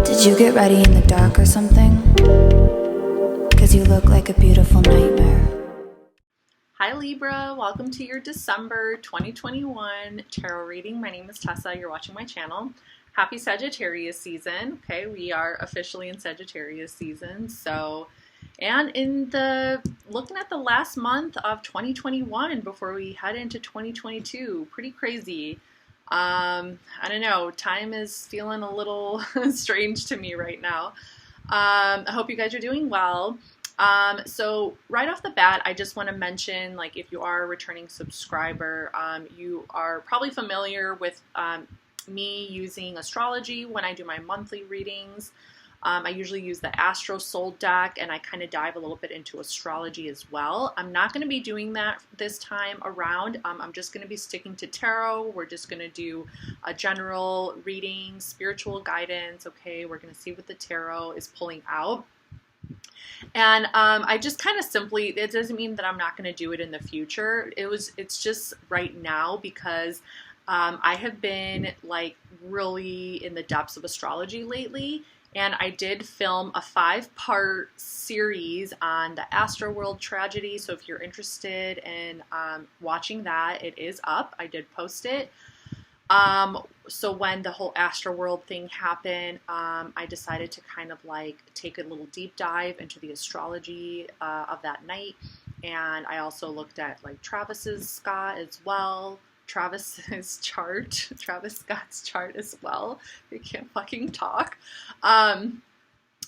Did you get ready in the dark or something? 'Cause you look like a beautiful nightmare. Hi Libra, welcome to your December 2021 tarot reading. My name is Tessa, you're watching my channel. Happy Sagittarius season. Okay, we are officially in Sagittarius season. And looking at the last month of 2021 before we head into 2022, pretty crazy. I don't know, time is feeling a little strange to me right now. I hope you guys are doing well. So right off the bat, I just want to mention, like, if you are a returning subscriber, you are probably familiar with me using astrology when I do my monthly readings. I usually use the Astro Soul deck, and I kind of dive a little bit into astrology as well. I'm not going to be doing that this time around. I'm just going to be sticking to tarot. We're just going to do a general reading, spiritual guidance. Okay, we're going to see what the tarot is pulling out. And I just kind of simply, it doesn't mean that I'm not going to do it in the future. It's just right now because I have been like really in the depths of astrology lately. And I did film a 5-part series on the Astroworld tragedy. So if you're interested in watching that, it is up. I did post it. So when the whole Astroworld thing happened, I decided to kind of like take a little deep dive into the astrology of that night. And I also looked at like Travis Scott's chart as well. They can't fucking talk. And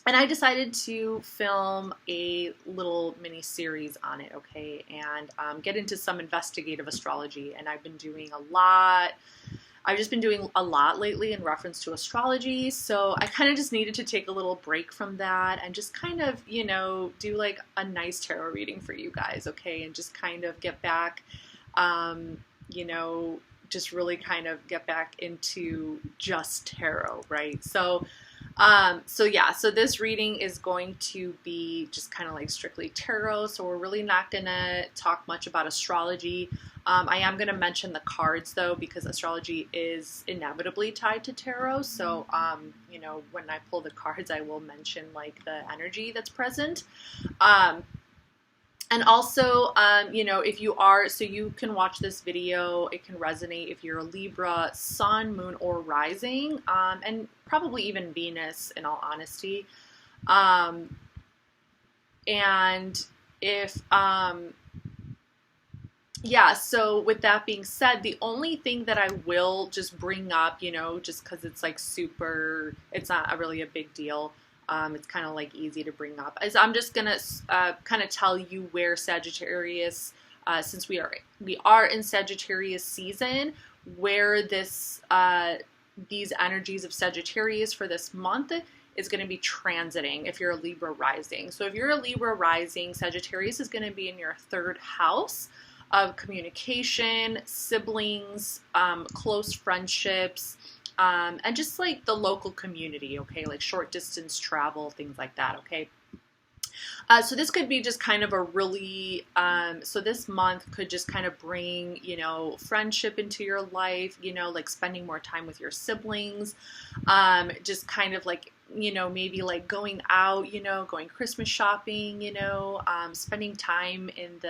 I decided to film a little mini series on it, okay, and get into some investigative astrology. And I've just been doing a lot lately in reference to astrology, so I kind of just needed to take a little break from that and just kind of, you know, do like a nice tarot reading for you guys, okay, and just kind of get back, you know, just really kind of get back into just tarot, right? So this reading is going to be just kind of like strictly tarot, so we're really not gonna talk much about astrology. I am going to mention the cards though, because astrology is inevitably tied to tarot. So, you know, when I pull the cards, I will mention like the energy that's present. And also, you know, if you are, so you can watch this video, it can resonate if you're a Libra, Sun, Moon, or Rising, and probably even Venus, in all honesty. And if, yeah, so with that being said, the only thing that I will just bring up, you know, just because it's like super, it's not really a big deal. It's kind of like easy to bring up, is I'm just gonna kind of tell you where Sagittarius, since we are in Sagittarius season, where this these energies of Sagittarius for this month is going to be transiting if you're a Libra rising. So if you're a Libra rising, Sagittarius is going to be in your 3rd house of communication, siblings, close friendships, and just like the local community, okay, like short distance travel, things like that, okay. So this could be just kind of a really, so this month could just kind of bring, you know, friendship into your life, you know, like spending more time with your siblings, just kind of like, you know, maybe like going out, you know, going Christmas shopping, you know, spending time in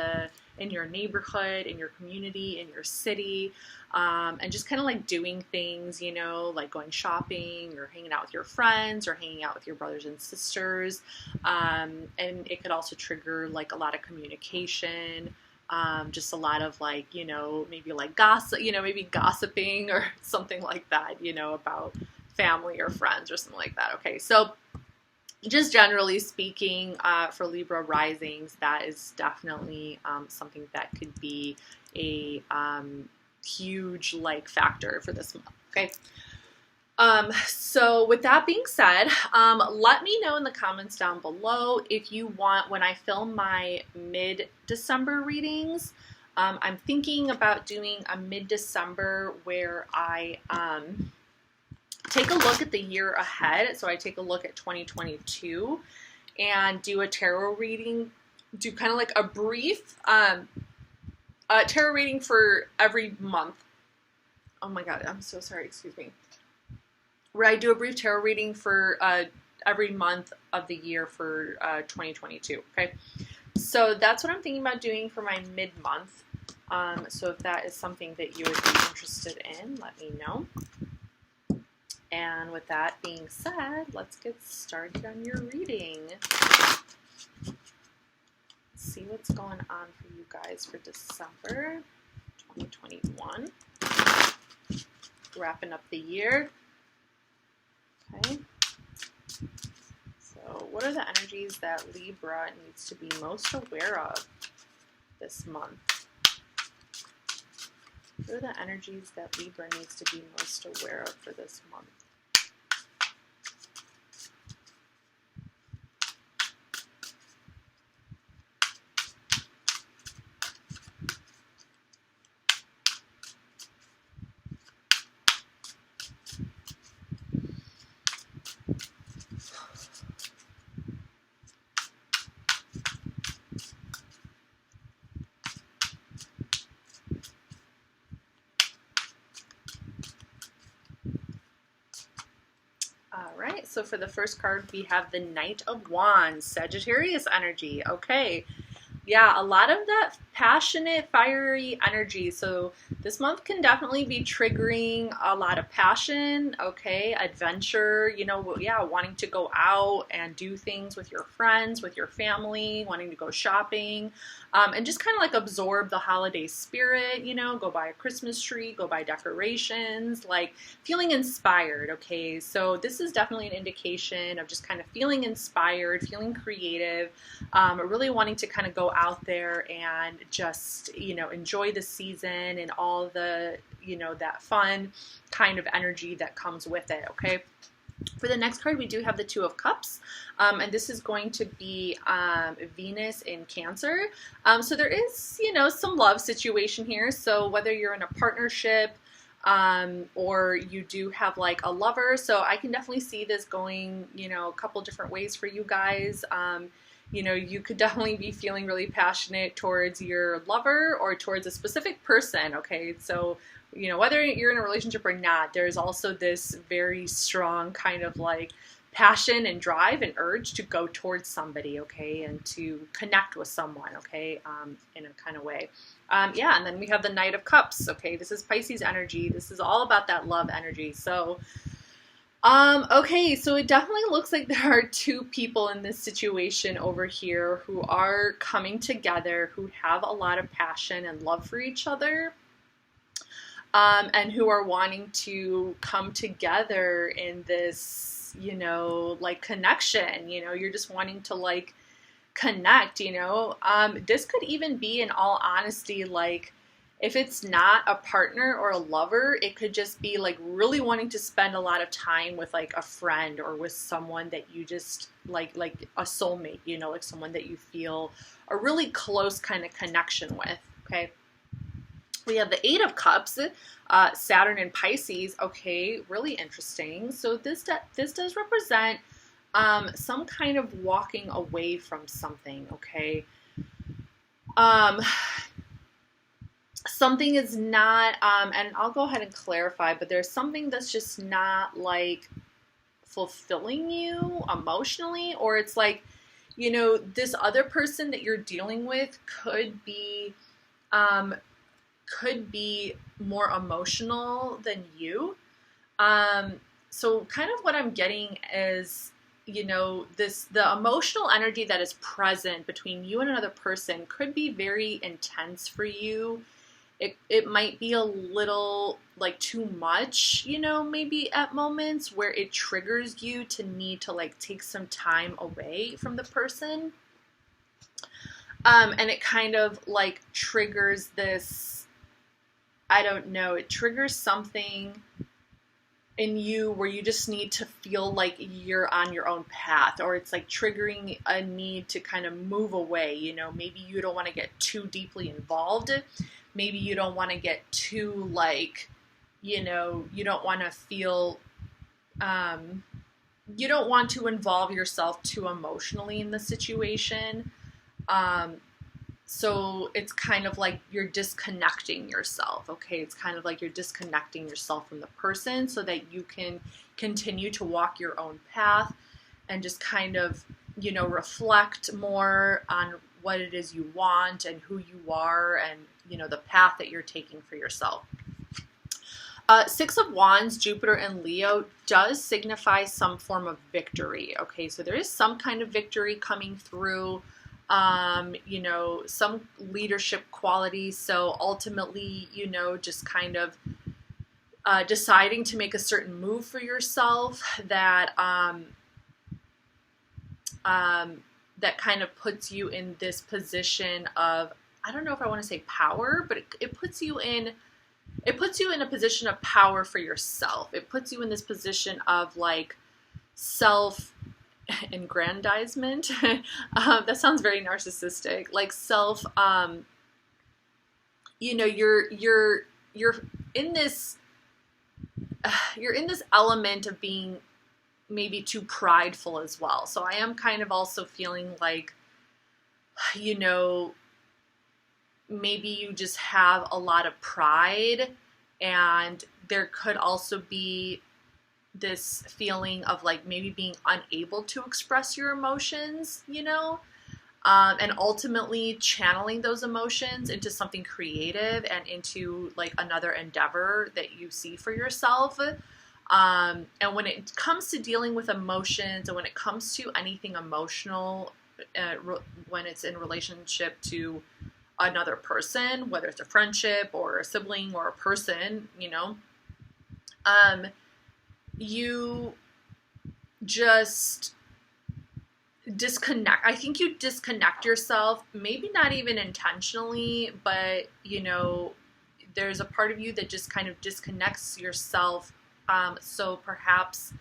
your neighborhood, in your community, in your city, and just kind of like doing things, you know, like going shopping or hanging out with your friends or hanging out with your brothers and sisters. And it could also trigger like a lot of communication, just a lot of like, you know, maybe like gossip, you know, maybe gossiping or something like that, you know, about family or friends or something like that. Okay, so just generally speaking, for Libra risings, that is definitely something that could be a huge like factor for this month. Okay. So with that being said, let me know in the comments down below if you want, when I film my mid-December readings, I'm thinking about doing a mid-December where I take a look at the year ahead. So I take a look at 2022 and do a tarot reading, do kind of like a brief tarot reading for every month. Oh my God, I'm so sorry, excuse me. where I do a brief tarot reading for every month of the year for 2022. Okay, so that's what I'm thinking about doing for my mid-month. So if that is something that you would be interested in, let me know. And with that being said, let's get started on your reading. Let's see what's going on for you guys for December 2021. Wrapping up the year. Okay. So what are the energies that Libra needs to be most aware of this month? What are the energies that Libra needs to be most aware of for this month? Alright, so for the first card, we have the Knight of Wands, Sagittarius energy. Okay, yeah, a lot of that passionate, fiery energy. So this month can definitely be triggering a lot of passion, okay, adventure, you know, yeah, wanting to go out and do things with your friends, with your family, wanting to go shopping, and just kind of like absorb the holiday spirit, you know, go buy a Christmas tree, go buy decorations, like feeling inspired, okay? So this is definitely an indication of just kind of feeling inspired, feeling creative, really wanting to kind of go out there and just, you know, enjoy the season and all the, you know, that fun kind of energy that comes with it, okay? For the next card, we do have the Two of Cups, and this is going to be Venus in Cancer. So there is, you know, some love situation here. So whether you're in a partnership or you do have like a lover, so I can definitely see this going, you know, a couple different ways for you guys. You know, you could definitely be feeling really passionate towards your lover or towards a specific person, okay? So, you know, whether you're in a relationship or not, there's also this very strong kind of like passion and drive and urge to go towards somebody, okay, and to connect with someone, okay, in a kind of way. Yeah, and then we have the Knight of Cups, okay? This is Pisces energy. This is all about that love energy. So, okay, so it definitely looks like there are two people in this situation over here who are coming together, who have a lot of passion and love for each other, and who are wanting to come together in this, you know, like connection, you know, you're just wanting to like connect, you know. This could even be, in all honesty, like, if it's not a partner or a lover, it could just be like really wanting to spend a lot of time with like a friend or with someone that you just like a soulmate, you know, like someone that you feel a really close kind of connection with, okay? We have the Eight of Cups, Saturn and Pisces, okay, really interesting. So this does represent some kind of walking away from something, okay? Something is not, and I'll go ahead and clarify, but there's something that's just not like fulfilling you emotionally, or it's like, you know, this other person that you're dealing with could be more emotional than you. So kind of what I'm getting is, you know, the emotional energy that is present between you and another person could be very intense for you. It might be a little like too much, you know, maybe at moments where it triggers you to need to like take some time away from the person. And it kind of like triggers this, I don't know, it triggers something in you where you just need to feel like you're on your own path, or it's like triggering a need to kind of move away, you know, maybe you don't want to get too deeply involved. Maybe you don't want to get too like, you know, you don't want to feel, you don't want to involve yourself too emotionally in the situation. So it's kind of like you're disconnecting yourself, okay? It's kind of like you're disconnecting yourself from the person so that you can continue to walk your own path and just kind of, you know, reflect more on what it is you want and who you are and, you know, the path that you're taking for yourself. Six of Wands, Jupiter and Leo does signify some form of victory, okay? So there is some kind of victory coming through, you know, some leadership qualities. So ultimately, you know, just kind of deciding to make a certain move for yourself that that kind of puts you in this position of, I don't know if I want to say power, but it puts you in a position of power for yourself. It puts you in this position of like self-aggrandizement. That sounds very narcissistic. Like self, you know, you're in this element of being maybe too prideful as well. So I am kind of also feeling like, you know, maybe you just have a lot of pride, and there could also be this feeling of like maybe being unable to express your emotions, you know, and ultimately channeling those emotions into something creative and into like another endeavor that you see for yourself. And when it comes to dealing with emotions, and when it comes to anything emotional, when it's in relationship to another person, whether it's a friendship or a sibling or a person, you know, you just disconnect. I think you disconnect yourself, maybe not even intentionally, but, you know, there's a part of you that just kind of disconnects yourself. So perhaps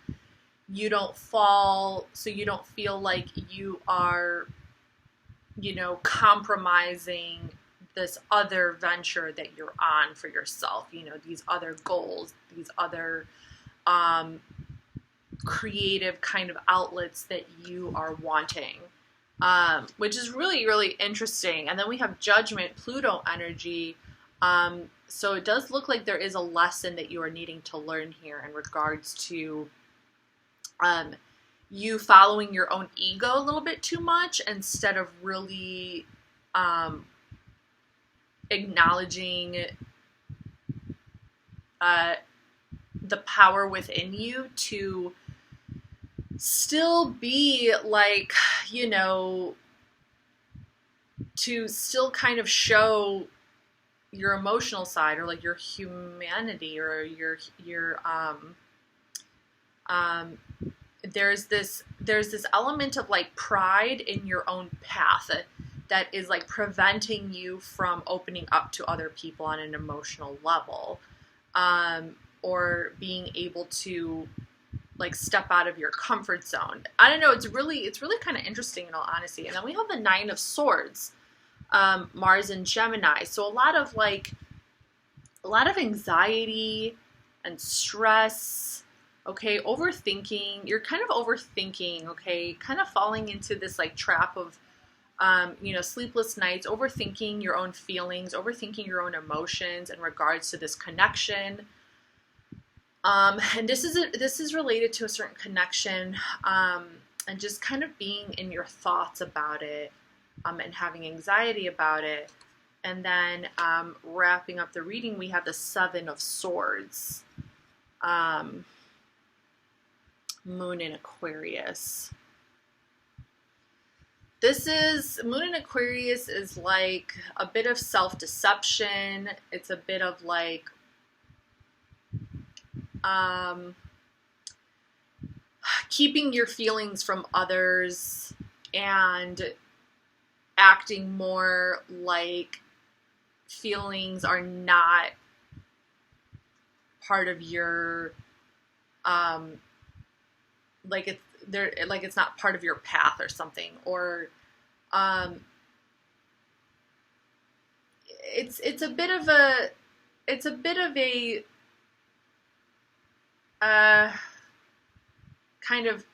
you don't fall, so you don't feel like you are, you know, compromising this other venture that you're on for yourself, you know, these other goals, these other creative kind of outlets that you are wanting, which is really, really interesting. And then we have Judgment, Pluto energy. So it does look like there is a lesson that you are needing to learn here in regards to you following your own ego a little bit too much instead of really acknowledging the power within you to still be like, you know, to still kind of show your emotional side, or like your humanity, or your there's this element of like pride in your own path that is like preventing you from opening up to other people on an emotional level, or being able to like step out of your comfort zone. I don't know, it's really kind of interesting in all honesty. And then we have the Nine of Swords, Mars and Gemini. So a lot of anxiety and stress, okay, overthinking. You're kind of overthinking, okay, kind of falling into this like trap of, you know, sleepless nights, overthinking your own feelings, overthinking your own emotions in regards to this connection. And this is related to a certain connection, and just kind of being in your thoughts about it, and having anxiety about it. And then wrapping up the reading, we have the Seven of Swords, Moon in Aquarius. Moon in Aquarius is like a bit of self-deception. It's a bit of like, keeping your feelings from others and acting more like feelings are not part of your, like it's not part of your path or something, or it's a bit of a kind of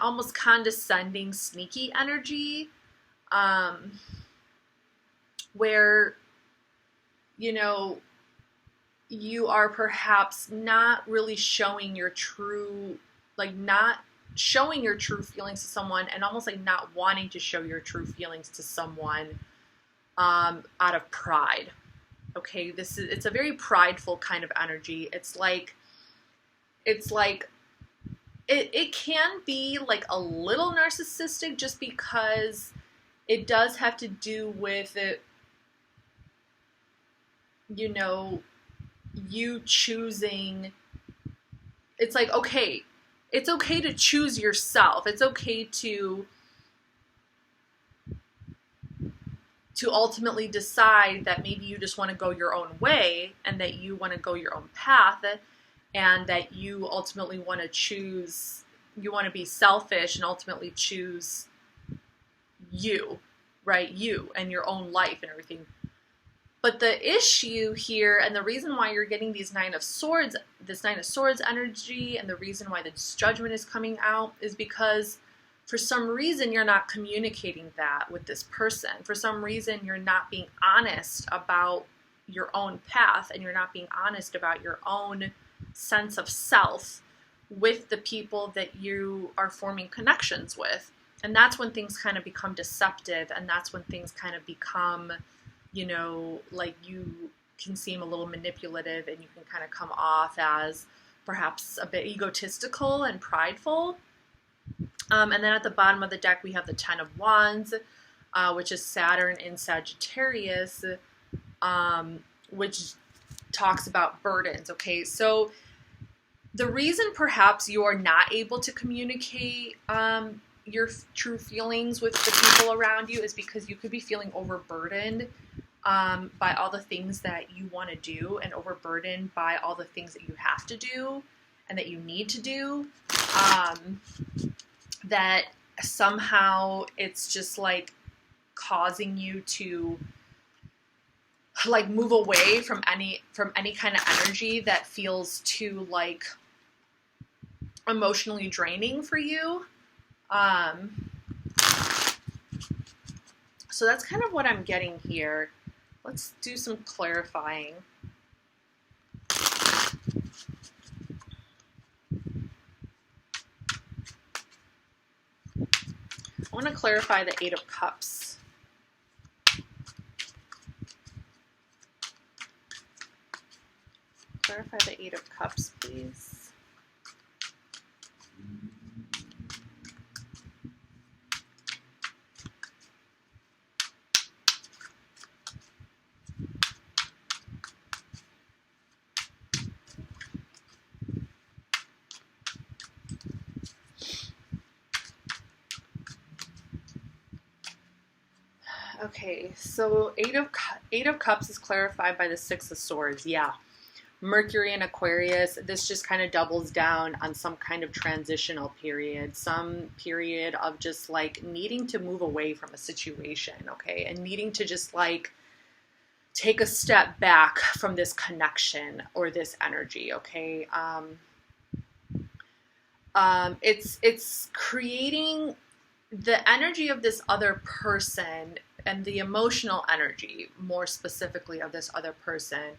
almost condescending, sneaky energy. where, you know, you are perhaps not really showing your true, like not showing your true feelings to someone, and almost like not wanting to show your true feelings to someone out of pride. Okay, it's a very prideful kind of energy. It can be like a little narcissistic, just because it does have to do with it, you know, you choosing. It's like, okay, it's okay to choose yourself. It's okay to ultimately decide that maybe you just want to go your own way, and that you want to go your own path, and that you ultimately want to choose, you want to be selfish and ultimately choose you, right? You and your own life and everything. But the issue here, and the reason why you're getting these Nine of Swords, this Nine of Swords energy, and the reason why this Judgment is coming out, is because for some reason you're not communicating that with this person. For some reason you're not being honest about your own path, and you're not being honest about your own sense of self with the people that you are forming connections with. And that's when things kind of become deceptive, and that's when things kind of become, you know, like you can seem a little manipulative, and you can kind of come off as perhaps a bit egotistical and prideful. And then at the bottom of the deck, we have the Ten of Wands, which is Saturn in Sagittarius, which talks about burdens. Okay, so the reason perhaps you are not able to communicate your true feelings with the people around you is because you could be feeling overburdened by all the things that you want to do, and overburdened by all the things that you have to do and that you need to do. That somehow it's just like causing you to like move away from any kind of energy that feels too like emotionally draining for you. So that's kind of what I'm getting here. Let's do some clarifying. I want to clarify the Eight of Cups. Clarify the Eight of Cups, please. Okay, so Eight of Cups is clarified by the Six of Swords. Yeah, Mercury in Aquarius. This just kind of doubles down on some kind of transitional period, some period of just like needing to move away from a situation, okay, and needing to just like take a step back from this connection or this energy, okay. It's creating the energy of this other person, and the emotional energy, more specifically, of this other person,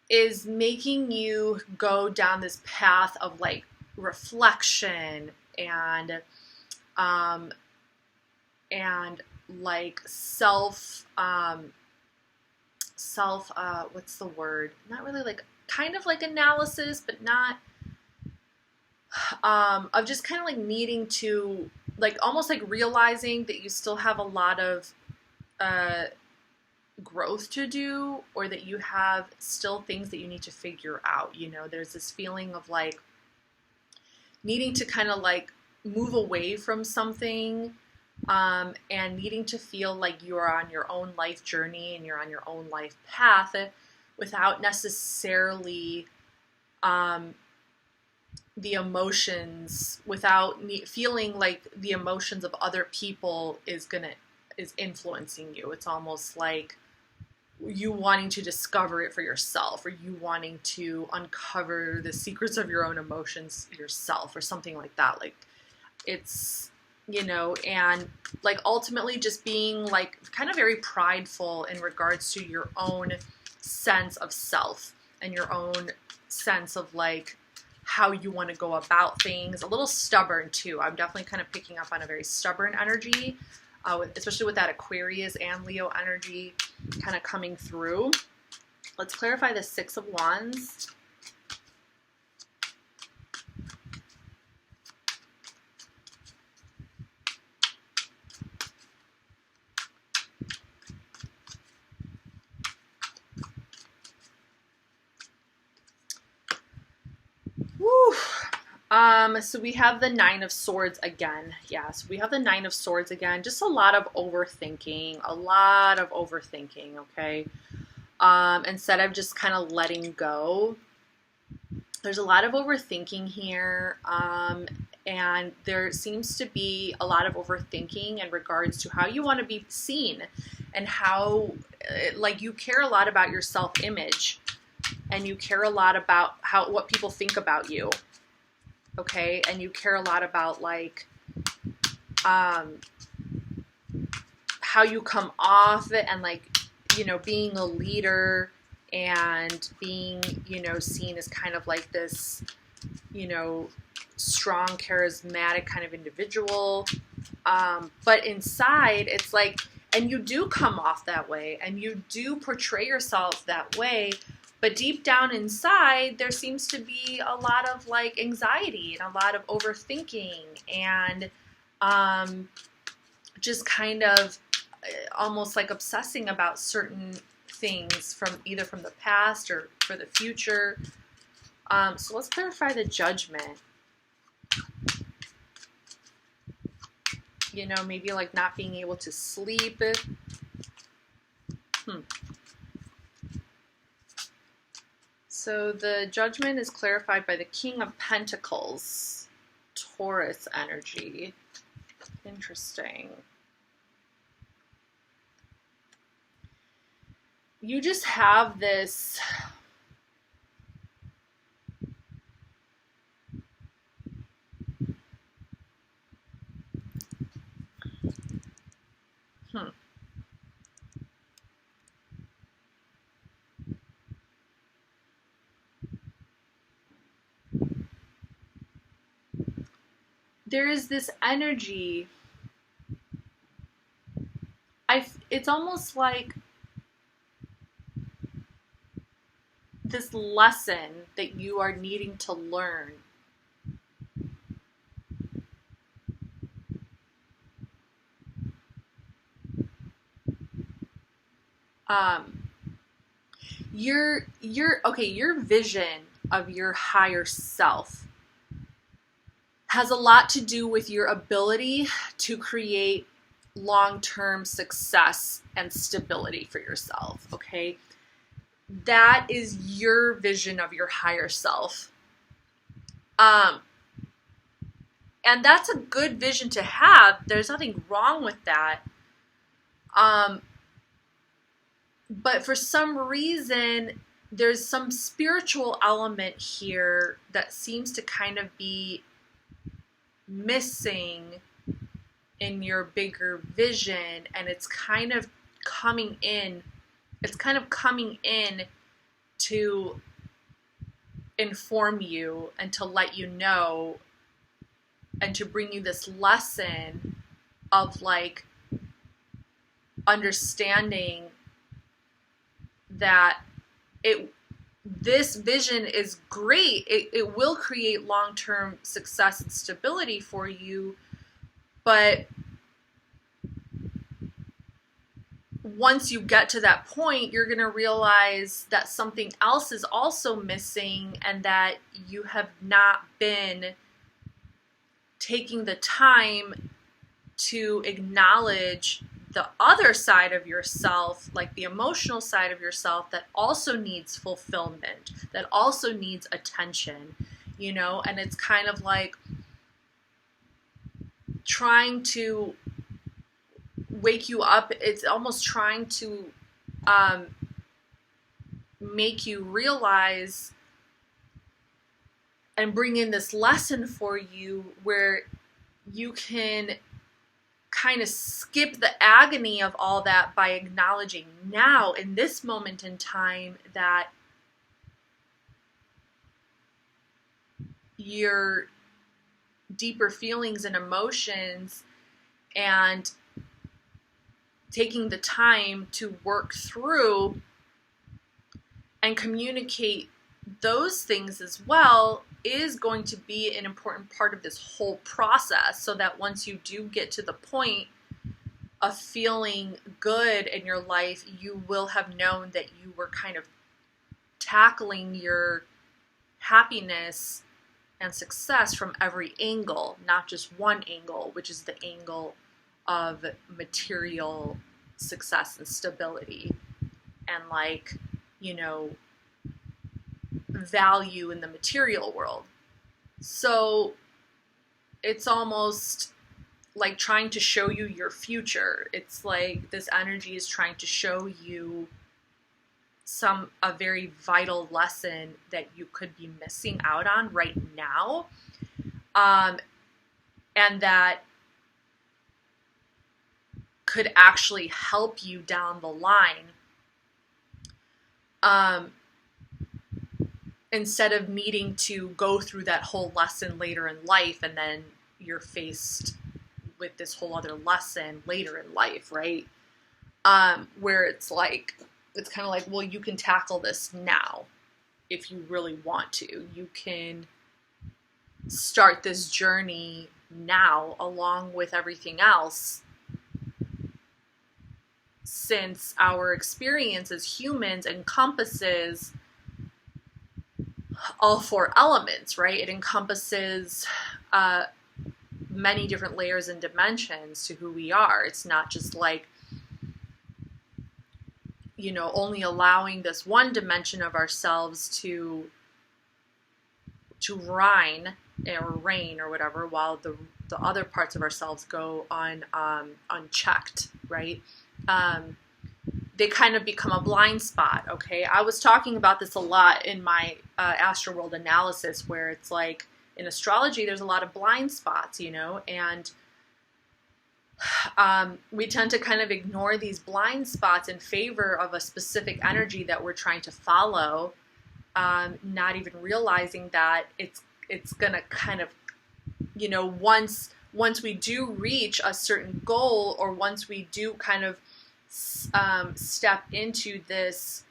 is making you go down this path of like reflection and like self what's the word? Not really, like kind of like analysis, but not of just kind of like needing to like almost like realizing that you still have a lot of growth to do, or that you have still things that you need to figure out. You know, there's this feeling of like needing to kind of like move away from something, and needing to feel like you're on your own life journey and you're on your own life path without necessarily the emotions, without feeling like the emotions of other people is influencing you. It's almost like you wanting to discover it for yourself, or you wanting to uncover the secrets of your own emotions yourself, or something like that. Like it's you know, and like ultimately just being like kind of very prideful in regards to your own sense of self and your own sense of like how you want to go about things. A little stubborn too. I'm definitely kind of picking up on a very stubborn energy, especially with that Aquarius and Leo energy kind of coming through. Let's clarify the Six of Wands. Woo. So we have the Nine of Swords again. Yes, we have the Nine of Swords again. Just a lot of overthinking, okay? Instead of just kind of letting go. There's a lot of overthinking here, and there seems to be a lot of overthinking in regards to how you want to be seen and how, like, you care a lot about your self-image and you care a lot about what people think about you, okay? And you care a lot about, like, how you come off and, like, you know, being a leader and being, you know, seen as kind of like this, you know, strong, charismatic kind of individual. But inside, it's like, and you do come off that way and you do portray yourself that way. But deep down inside, there seems to be a lot of like anxiety and a lot of overthinking and just kind of almost like obsessing about certain things from either from the past or for the future. So let's clarify the Judgment. You know, maybe like not being able to sleep. So the Judgment is clarified by the King of Pentacles, Taurus energy. Interesting. You just have this there is this energy. It's almost like this lesson that you are needing to learn. Your vision of your higher self has a lot to do with your ability to create long-term success and stability for yourself, okay? That is your vision of your higher self. And that's a good vision to have. There's nothing wrong with that. But for some reason, there's some spiritual element here that seems to kind of be missing in your bigger vision, and it's kind of coming in to inform you and to let you know and to bring you this lesson of like understanding that this vision is great. It will create long-term success and stability for you, but once you get to that point, you're going to realize that something else is also missing and that you have not been taking the time to acknowledge the other side of yourself, like the emotional side of yourself that also needs fulfillment, that also needs attention, you know? And it's kind of like trying to wake you up. It's almost trying to make you realize and bring in this lesson for you where you can kind of skip the agony of all that by acknowledging now in this moment in time that your deeper feelings and emotions, and taking the time to work through and communicate those things as well is going to be an important part of this whole process, so that once you do get to the point of feeling good in your life, you will have known that you were kind of tackling your happiness and success from every angle, not just one angle, which is the angle of material success and stability and, like, you know, value in the material world. So it's almost like trying to show you your future. It's like this energy is trying to show you a very vital lesson that you could be missing out on right now, and that could actually help you down the line, instead of needing to go through that whole lesson later in life, and then you're faced with this whole other lesson later in life, right? Where it's like, it's kind of like, well, you can tackle this now if you really want to. You can start this journey now along with everything else, since our experience as humans encompasses all four elements, right? It encompasses many different layers and dimensions to who we are. It's not just like, you know, only allowing this one dimension of ourselves to reign or whatever, while the other parts of ourselves go unchecked, right? They kind of become a blind spot, okay? I was talking about this a lot in my Astral World analysis, where it's like, in astrology, there's a lot of blind spots, you know, and we tend to kind of ignore these blind spots in favor of a specific energy that we're trying to follow, not even realizing that it's gonna kind of, you know, once we do reach a certain goal, or once we do kind of step into this,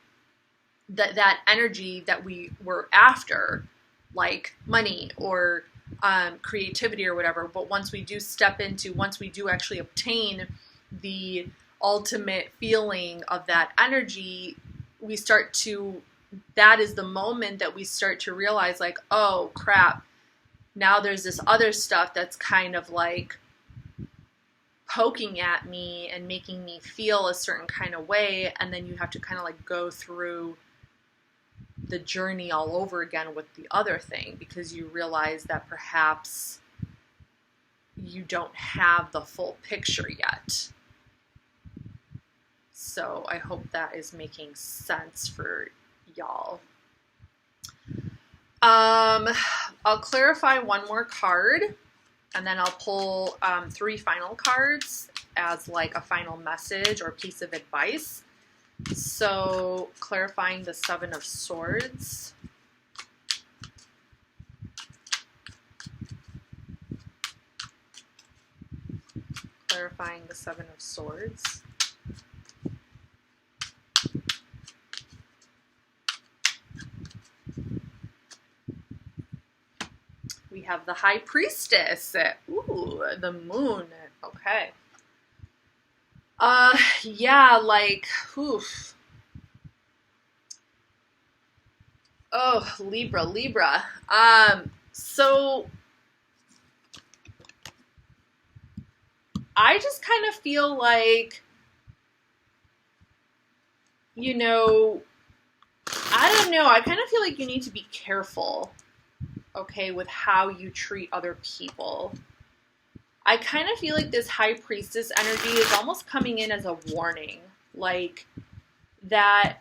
that energy that we were after, like money or creativity or whatever, but once we do actually obtain the ultimate feeling of that energy, that is the moment that we start to realize, like, oh crap, now there's this other stuff that's kind of like poking at me and making me feel a certain kind of way, and then you have to kind of like go through the journey all over again with the other thing, because you realize that perhaps you don't have the full picture yet. So I hope that is making sense for y'all. I'll clarify one more card, and then I'll pull 3 final cards as like a final message or piece of advice. So, clarifying the 7 of Swords. Clarifying the 7 of Swords. We have the High Priestess. Ooh, the Moon. Okay. Yeah, like, oof. Oh, Libra. So I just kind of feel like, you know, I don't know, I kind of feel like you need to be careful, okay, with how you treat other people. I kind of feel like this High Priestess energy is almost coming in as a warning, like that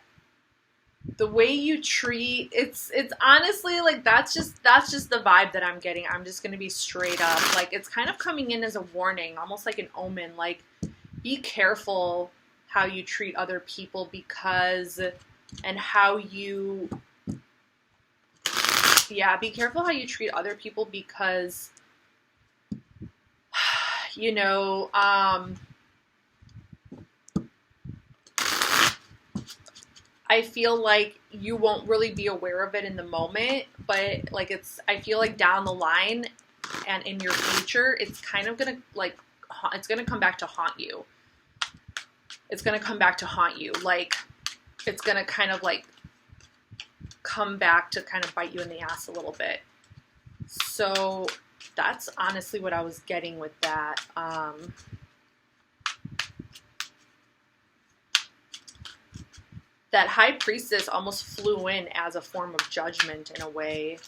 the way you treat, it's honestly like that's just the vibe that I'm getting. I'm just gonna be straight up. Like, it's kind of coming in as a warning, almost like an omen. Like, be careful how you treat other people, because, and how you, yeah, be careful how you treat other people, because, you know, I feel like you won't really be aware of it in the moment, but like I feel like down the line and in your future, it's kind of gonna like, it's gonna come back to haunt you. It's gonna come back to haunt you. Like, it's gonna kind of like come back to kind of bite you in the ass a little bit. So that's honestly what I was getting with that. That high priestess almost flew in as a form of judgment in a way.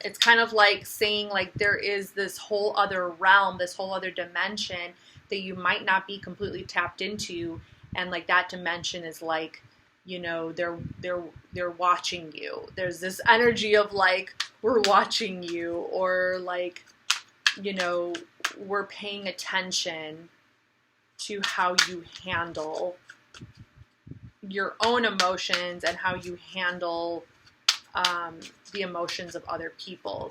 It's kind of like saying like there is this whole other realm, this whole other dimension that you might not be completely tapped into, and like that dimension is like, you know, they're watching you. There's this energy of like, we're watching you, or like, you know, we're paying attention to how you handle your own emotions and how you handle the emotions of other people.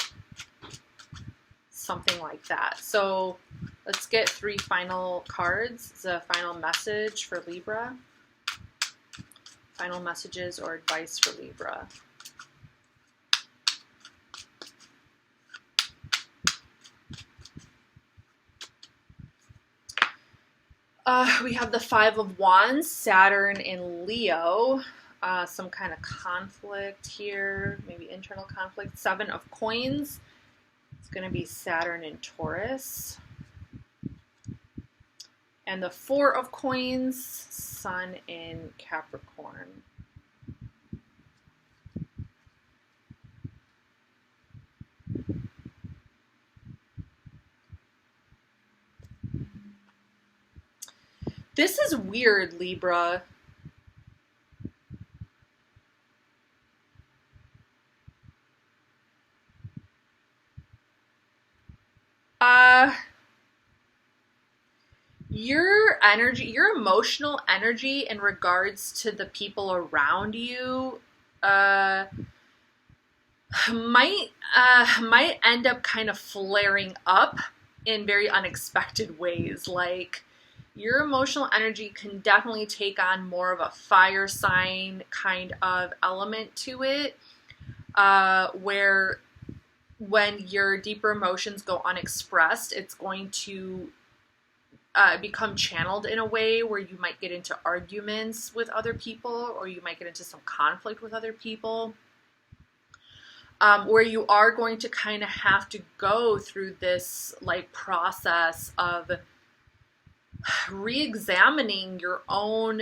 Something like that. So let's get 3 final cards. It's a final message for Libra. Final messages or advice for Libra. We have the 5 of Wands, Saturn in Leo, some kind of conflict here, maybe internal conflict. 7 of Coins, it's going to be Saturn in Taurus. And the 4 of Coins, Sun in Capricorn. This is weird, Libra. Your energy, your emotional energy in regards to the people around you, might end up kind of flaring up in very unexpected ways. Like, your emotional energy can definitely take on more of a fire sign kind of element to it, where when your deeper emotions go unexpressed, it's going to become channeled in a way where you might get into arguments with other people, or you might get into some conflict with other people, where you are going to kind of have to go through this like process of re-examining your own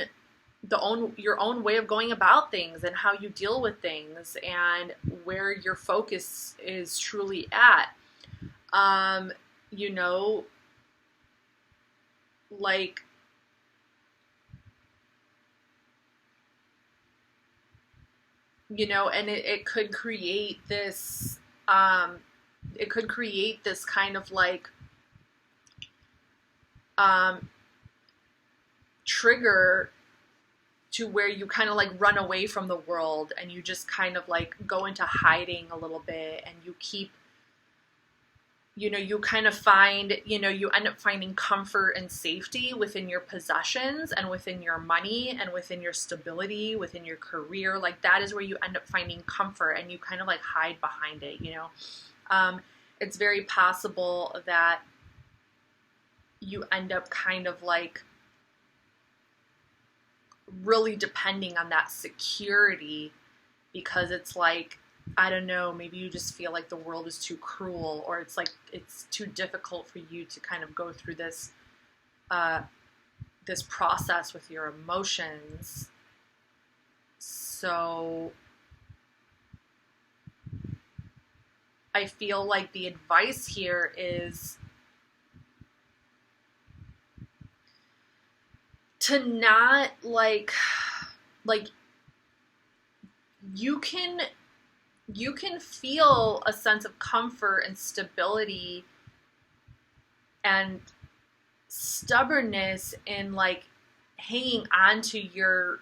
way of going about things and how you deal with things and where your focus is truly at. You know, like, you know, and it could create this kind of like trigger to where you kind of like run away from the world and you just kind of like go into hiding a little bit, and you keep, you know, you kind of find, you know, you end up finding comfort and safety within your possessions and within your money and within your stability, within your career. Like, that is where you end up finding comfort, and you kind of like hide behind it, you know. It's very possible that you end up kind of like really depending on that security, because it's like, I don't know, maybe you just feel like the world is too cruel, or it's like it's too difficult for you to kind of go through this this process with your emotions. So I feel like the advice here is to not like you can feel a sense of comfort and stability and stubbornness in like hanging on to your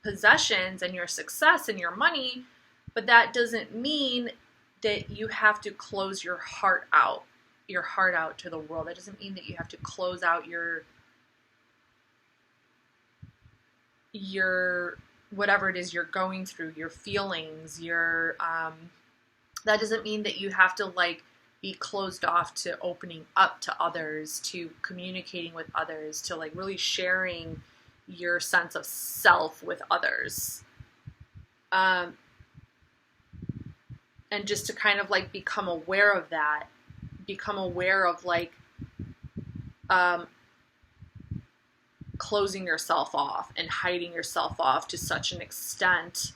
possessions and your success and your money, but that doesn't mean that you have to close your heart out to the world. That doesn't mean that you have to close out your whatever it is you're going through, your feelings, that doesn't mean that you have to like be closed off to opening up to others, to communicating with others, to like really sharing your sense of self with others. And just to kind of like become aware of that, become aware of like closing yourself off and hiding yourself off to such an extent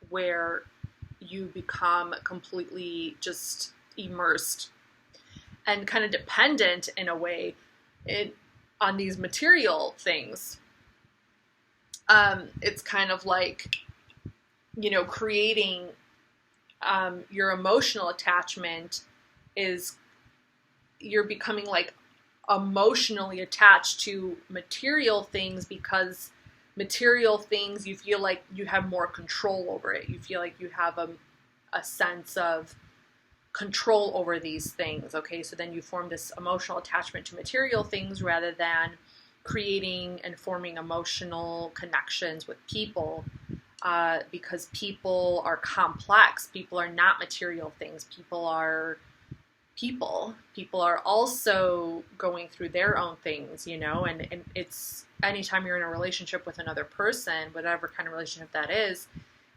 where you become completely just immersed and kind of dependent in a way on these material things. It's kind of like, creating your emotional attachment is you're becoming like emotionally attached to material things, because material things, you feel like you have more control over it. You feel like you have a sense of control over these things. Okay, so then you form this emotional attachment to material things rather than creating and forming emotional connections with people, because people are complex. People are not material things. People are people. People are also going through their own things, and it's anytime you're in a relationship with another person, whatever kind of relationship that is,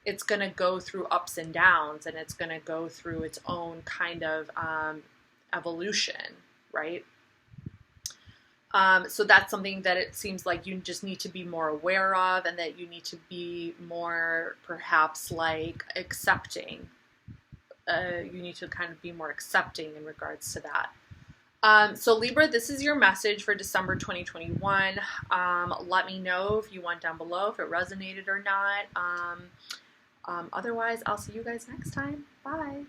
it's going to go through ups and downs, and it's going to go through its own kind of evolution, right? So that's something that it seems like you just need to be more aware of, and that you need to be more perhaps like accepting. You need to kind of be more accepting in regards to that. So Libra, this is your message for December 2021. Let me know if you want down below, if it resonated or not. Otherwise, I'll see you guys next time. Bye.